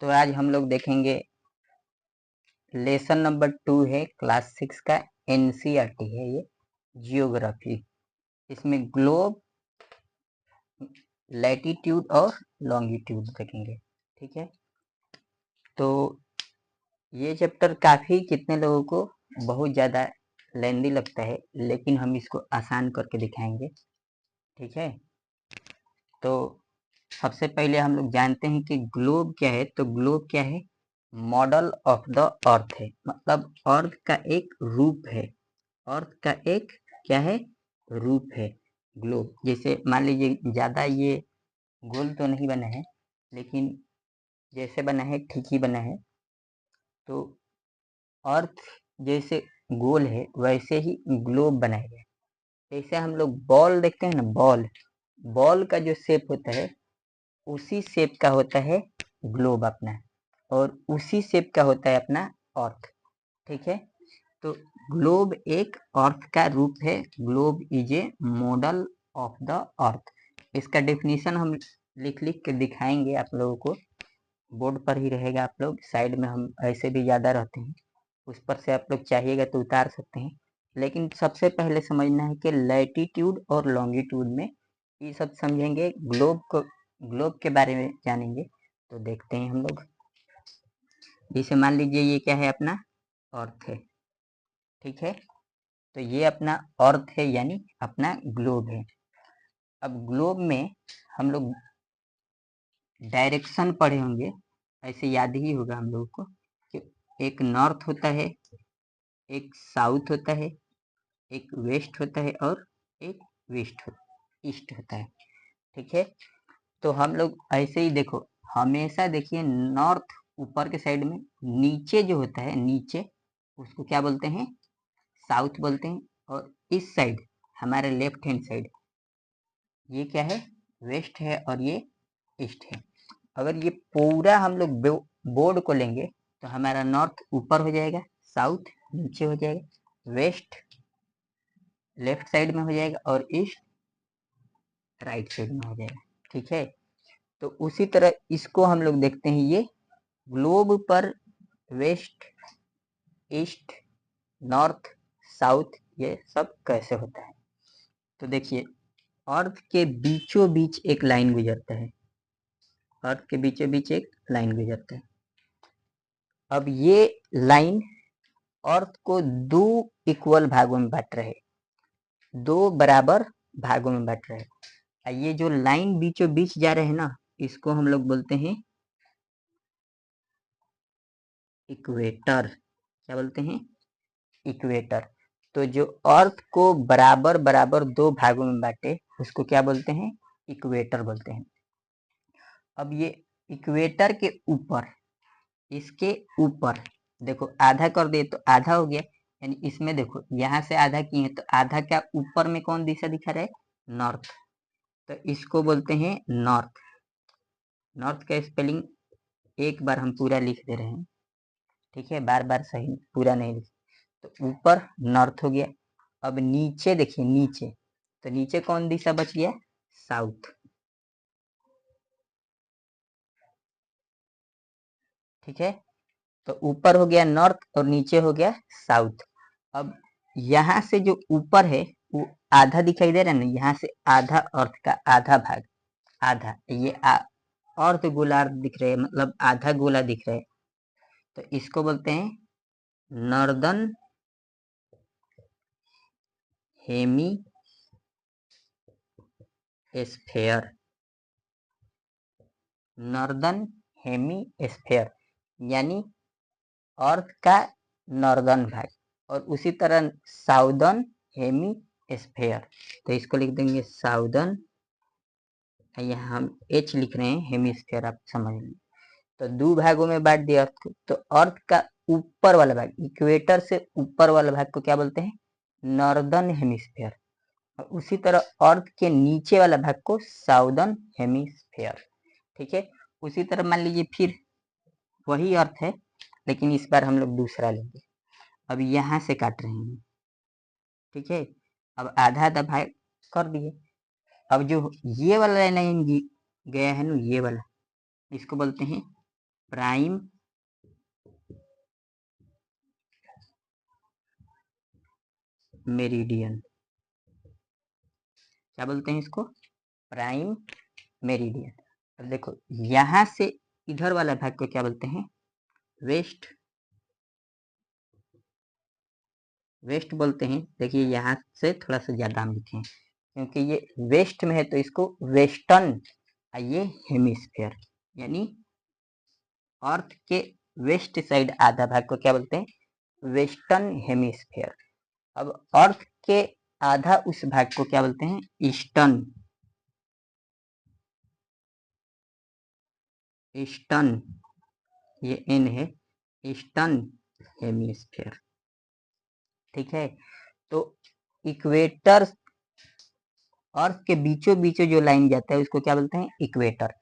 तो आज हम लोग देखेंगे लेसन नंबर 2 है क्लास 6 का एनसीईआरटी है ये जियोग्राफी। इसमें ग्लोब, लैटिट्यूड और लॉन्गिट्यूड देखेंगे। ठीक है, तो ये चैप्टर काफ़ी कितने लोगों को बहुत ज़्यादा लेंदी लगता है, लेकिन हम इसको आसान करके दिखाएंगे। ठीक है, तो सबसे पहले हम लोग जानते हैं कि ग्लोब क्या है। तो ग्लोब क्या है? मॉडल ऑफ द अर्थ है, मतलब अर्थ का एक रूप है। अर्थ का एक क्या है? रूप है ग्लोब। जैसे मान लीजिए ज़्यादा ये गोल तो नहीं बना है, लेकिन जैसे बना है ठीक ही बना है। तो अर्थ जैसे गोल है वैसे ही ग्लोब बनाया गया। जैसे हम लोग बॉल देखते हैं ना, बॉल का जो शेप होता है उसी शेप का होता है ग्लोब अपना, और उसी शेप का होता है अपना अर्थ। ठीक है, तो ग्लोब एक अर्थ का रूप है। Globe is a model of the earth. इसका डेफिनेशन हम लिख के दिखाएंगे आप लोगों को, बोर्ड पर ही रहेगा। आप लोग साइड में, हम ऐसे भी ज़्यादा रहते हैं, उस पर से आप लोग चाहिएगा तो उतार सकते हैं। लेकिन सबसे पहले समझना है कि लैटिट्यूड और लॉन्गिट्यूड में ये सब समझेंगे। ग्लोब के बारे में जानेंगे। तो देखते हैं हम लोग। जैसे मान लीजिए ये क्या है? अपना अर्थ है। ठीक है, तो ये अपना अर्थ है, यानी अपना ग्लोब है। अब ग्लोब में हम लोग डायरेक्शन पढ़े होंगे, ऐसे याद ही होगा हम लोगों को कि एक नॉर्थ होता है, एक साउथ होता है, एक वेस्ट होता है और एक ईस्ट होता है। ठीक है, तो हम लोग ऐसे ही देखो, हमेशा देखिए नॉर्थ ऊपर के साइड में, नीचे जो होता है नीचे, उसको क्या बोलते हैं? साउथ बोलते हैं। और इस साइड हमारे लेफ्ट हैंड साइड ये क्या है? वेस्ट है और ये ईस्ट है। अगर ये पूरा हम लोग बोर्ड को लेंगे तो हमारा नॉर्थ ऊपर हो जाएगा, साउथ नीचे हो जाएगा, वेस्ट लेफ्ट साइड में हो जाएगा और ईस्ट राइट साइड में हो जाएगा। ठीक है, तो उसी तरह इसको हम लोग देखते हैं, ये ग्लोब पर वेस्ट, ईस्ट, नॉर्थ, साउथ ये सब कैसे होता है। तो देखिए, अर्थ के बीचों बीच एक लाइन गुजरता है। अर्थ के बीचों बीच एक लाइन गुजरता है। अब ये लाइन अर्थ को दो इक्वल भागों में बांट रहे, दो बराबर भागों में बांट रहे। ये जो लाइन बीचों बीच जा रहे हैं ना, इसको हम लोग बोलते हैं इक्वेटर। क्या बोलते हैं? इक्वेटर। तो जो अर्थ को बराबर बराबर दो भागों में बांटे उसको क्या बोलते हैं? इक्वेटर बोलते हैं। अब ये इक्वेटर के ऊपर, इसके ऊपर देखो, आधा कर दे तो आधा हो गया, यानी इसमें देखो यहाँ से आधा किए तो आधा क्या ऊपर में कौन दिशा दिखा रहा है? नॉर्थ। तो इसको बोलते हैं नॉर्थ। नॉर्थ का स्पेलिंग एक बार हम पूरा लिख दे रहे हैं, ठीक है, बार बार सही पूरा नहीं लिख। तो ऊपर नॉर्थ हो गया। अब नीचे देखिए, नीचे, तो नीचे कौन दिशा बच गया? साउथ। ठीक है, तो ऊपर हो गया नॉर्थ और नीचे हो गया साउथ। अब यहाँ से जो ऊपर है वो आधा दिखाई दे रहा है ना, यहाँ से आधा अर्थ का आधा भाग, आधा ये अर्थ गोलार्ध दिख रहे हैं, मतलब आधा गोला दिख रहा है। तो इसको बोलते हैं northern hemisphere. Northern hemisphere यानी अर्थ का नॉर्दर्न भाग, और उसी तरह साउदर्न हेमी स्फेयर। तो इसको लिख देंगे साउदर्न, यहाँ हम एच लिख रहे हैं, हेमिस्फेयर आप समझ लें। तो दो भागों में बांट दिया अर्थ को। तो अर्थ का ऊपर वाला भाग, इक्वेटर से ऊपर वाला भाग को क्या बोलते हैं? Northern hemisphere. और उसी तरह अर्थ के नीचे वाला भाग को साउदर्न हेमिस्फेयर। ठीक है, उसी तरह मान लीजिए फिर वही अर्थ है, लेकिन इस बार हम लोग दूसरा लेंगे। अब यहाँ से काट रहे हैं, ठीक है, अब आधा आधा भाग कर दिए। अब जो ये वाला लाइन गया है ना, ये वाला, इसको बोलते हैं प्राइम मेरिडियन, क्या बोलते हैं इसको? Prime meridian. अब देखो यहां से इधर वाला भाग को क्या बोलते हैं? वेस्ट, वेस्ट बोलते हैं। देखिए यहाँ से थोड़ा सा ज्यादा हम लिखे हैं क्योंकि ये वेस्ट में है तो इसको वेस्टर्न, ये हेमिस्फीयर यानी अर्थ के वेस्ट साइड आधा भाग को क्या बोलते हैं? Western hemisphere. अब अर्थ के आधा उस भाग को क्या बोलते हैं? ईस्टर्न, ईस्टर्न, ये एन है, ईस्टर्न हेमिस्फीयर। ठीक है, तो इक्वेटर, अर्थ के बीचों बीचों जो लाइन जाता है उसको क्या बोलते हैं? इक्वेटर।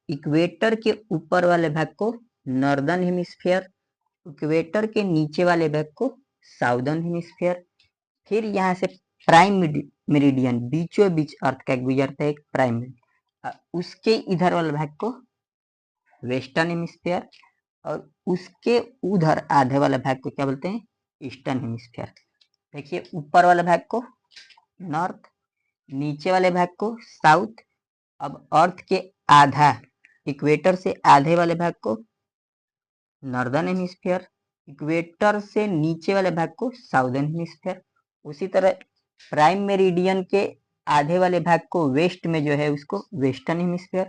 इक्वेटर के ऊपर वाले भाग को नॉर्दर्न हेमिस्फीयर, इक्वेटर के नीचे वाले भाग को साउदर्न हेमिस्फीयर। फिर यहाँ से प्राइम मेरिडियन बीचों बीच अर्थ का गुजरता है, एक प्राइम, उसके इधर वाले भाग को वेस्टर्न हेमिस्फीयर, और उसके उधर आधे वाले भाग को क्या बोलते हैं? Eastern hemisphere. देखिए ऊपर वाले भाग को नॉर्थ, नीचे वाले भाग को साउथ। अब अर्थ के आधा, इक्वेटर से आधे वाले भाग को नॉर्दर्न हेमिस्फीयर, इक्वेटर से नीचे वाले भाग को साउदर्न हेमिस्फीयर। उसी तरह प्राइम मेरिडियन के आधे वाले भाग को वेस्ट में जो है उसको वेस्टर्न हेमिस्फीयर,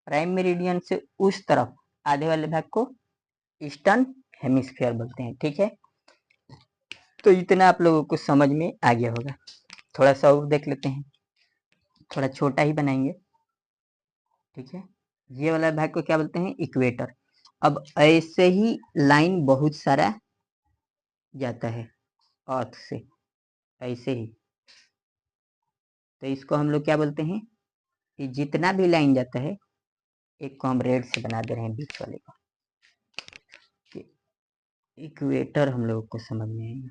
प्राइम मेरिडियन से उस तरफ आधे वाले भाग को ईस्टर्न हेमिस्फीयर बोलते हैं। ठीक है, तो इतना आप लोगों को समझ में आ गया होगा। थोड़ा सा और देख लेते हैं, थोड़ा छोटा ही बनाएंगे। ठीक है, ये वाला भाग को क्या बोलते हैं? इक्वेटर। अब ऐसे ही लाइन बहुत सारा जाता है अर्थ से, ऐसे ही, तो इसको हम लोग क्या बोलते हैं? कि जितना भी लाइन जाता है, एक को हम रेड से बना दे रहे हैं बीच वाले को, इक्वेटर हम लोगों को समझ में आएगा।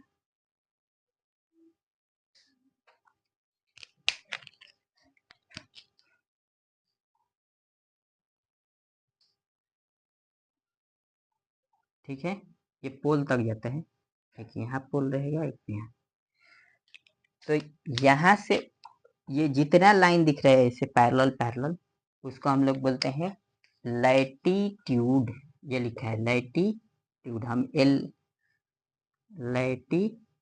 ठीक है, ये पोल तक जाता है, एक यहाँ पोल रहेगा, एक यहाँ। तो यहाँ से ये जितना लाइन दिख रहा है ऐसे पैरेलल पैरेलल, उसको हम लोग बोलते हैं लैटीट्यूड। ये लिखा है लैटीट्यूड, हम लैटीट्यूड्स,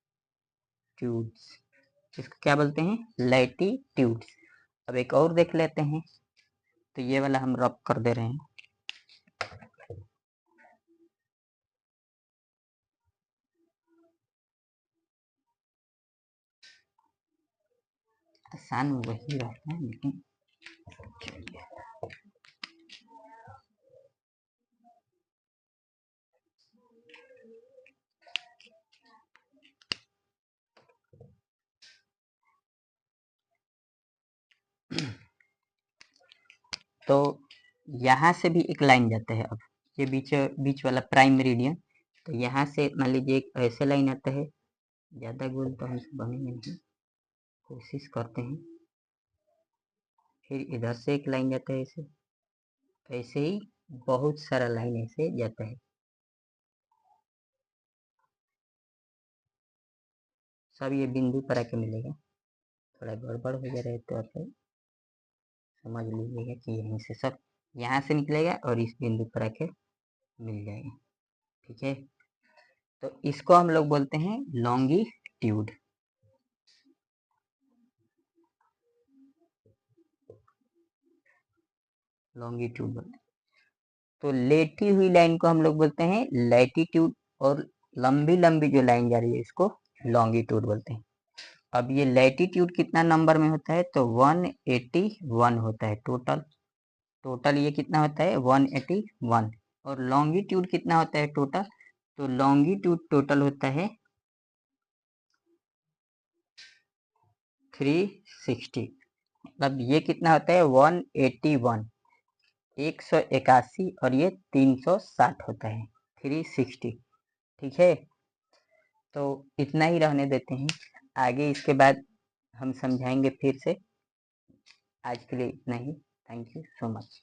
इसको क्या बोलते हैं? लैटीट्यूड्स। अब एक और देख लेते हैं, तो ये वाला हम रब कर दे रहे हैं। आसान वही रहता है लेकिन तो यहाँ से भी एक लाइन जाता है। अब ये बीच वाला प्राइम मेरिडियन, तो यहाँ से मान लीजिए एक ऐसे लाइन आता है, ज़्यादा गोल तो हमसे बनेंगे नहीं, कोशिश करते हैं। फिर इधर से एक लाइन जाता है ऐसे, ऐसे ही बहुत सारा लाइन ऐसे जाता है। सब ये बिंदु पर आके मिलेगा। थोड़ा गड़बड़ हो जा रहा है तो आप समझ लीजिएगा कि यहीं से सब यहाँ से निकलेगा और इस बिंदु पर आके मिल जाएगा। ठीक है, तो इसको हम लोग बोलते हैं लॉन्गिट्यूड। लॉन्गिट्यूड बोलते हैं। तो लेटी हुई लाइन को हम लोग बोलते हैं लैटीट्यूड, और लंबी लंबी जो लाइन जा रही है इसको लॉन्गिट्यूड बोलते हैं। अब ये लैटीट्यूड कितना नंबर में होता है? तो 181 होता है टोटल। टोटल ये कितना होता है? 181। और लॉन्गिट्यूड कितना होता है टोटल? तो लॉन्गिट्यूड टोटल होता है 360। मतलब ये कितना होता है? 181, 181, और ये 360 होता है, 360। ठीक है, तो इतना ही रहने देते हैं, आगे इसके बाद हम समझाएंगे फिर से। आज के लिए इतना ही। Thank you so much.